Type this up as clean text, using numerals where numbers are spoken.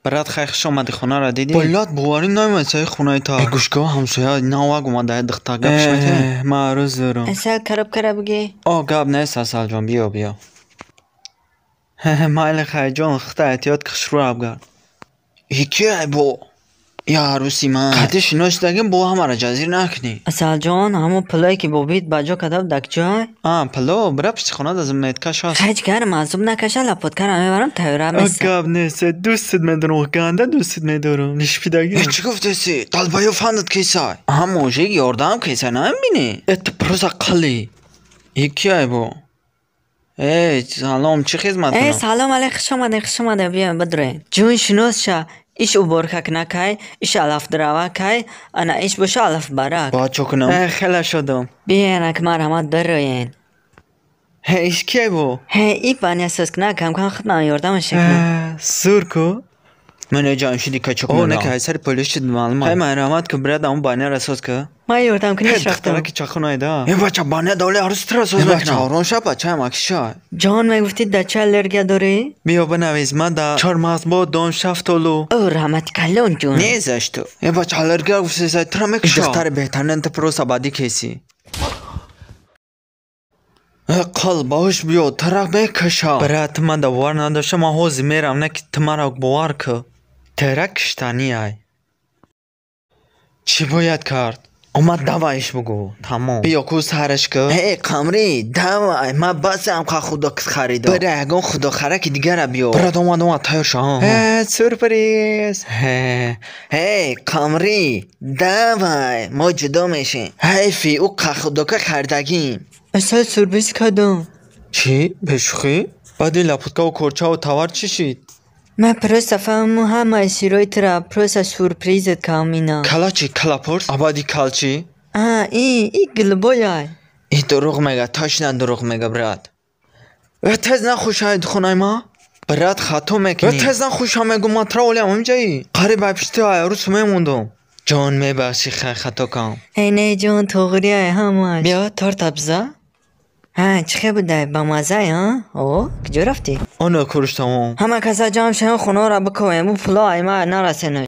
برات خیلی خوش اومدی خونه را دیدی؟ بلاد بواری نمیاد سای خونه تا گوشگاه همسایه نواگ اومده دختر گپش میته ما روز دارم اصل کرب بگی آه گپ نیست اصل جان بیا مایل خیلی جان خطا احتیاط کش رو ابگر یکی ای بو یا عروسی من قدش نوشتگیم بو همه جزیر نکنی اصل جان همو پلایی که بابید بجا کدب دک جای پلو برا پشت خونه دازم میتکش هست خیج گرم عذب نکشه لپت کرم میبرم تایره میسه گپ نیست دوستت میدارم گنده دوستت میدارم نشپیدگی چی گفته سی؟ طالبایو فندت کیسای؟ هم موجه یاردم کیسای نمیبینی؟ ات پروز اقلی یکی ای بو سلام چی خدمت کنم؟ سلام علیک خوش اومده بیا بدرین جون شنوس شه ایش او برکک نکای ایش علف دراوه کای انا ایش بشه علف برک با چو کنم؟ خیلی شدم بیاین اک مرحمت دروین ایش کی بو ای پانی اساس کنه کم کم خدمت یاردم شکنه سور کو من جامشیدی کچو او کنم نه که سر پلیس شد معلومه های مرحمت که برد اون بانه رسوز که ما یاردم کنیش دختره رفتم که چخونه ایده این بچه بانه دوله عروس را سوز بچه بکنم آرون شد بچه مکشای جان میگفتید دچه الرگی داری؟ بیا بنویز من دا 4 مغز با دون شفتولو او رحمت کلون جون نیزش تو این بچه الرگی گفتی سای ترا مکشا دختر بهتر نه انت پروس آبادی کسی قل باش بیا ترق میکشا برای من دا وار نداشته ما حوزی میرم نه که تمرا بوار که ترک کشتنی ای چی باید کرد؟ اومد دوایش بگو تمام بیا کوس هرش که قمری دوای من بس هم که خدا کس خریده بره اگه خدا خرکی دیگر را بیار برد اومد تایر شا سورپریز قمری دوای ما جدا میشیم حیفی او که خدا که خردگیم اصل سربیز کدوم چی؟ بشخی؟ بعدی لپوتکا و کرچا و تاور چی شید؟ من پروسه فهمو همه سیروی ترا پروسه سورپریزت کامینا کلا چی؟ کلا پرس؟ آبادی کل چی؟ ای گلبویای این دروغ میگه تاش نه دروغ میگه براد تز نخوش هاید خونای ما؟ برات خطو میکنی تز نخوش ها میگو ما ترا ولیم هم جایی قریب های پشتی های روز میموندم جان میبخشی خیلی خطا کام نه جان توغری های همش بیا تار تبزه چخه بوده با مزه ها کجا رفتی اونو کرش تمام همه کسا جام شهن خونه را بکویم و پلا ای ما نرسنه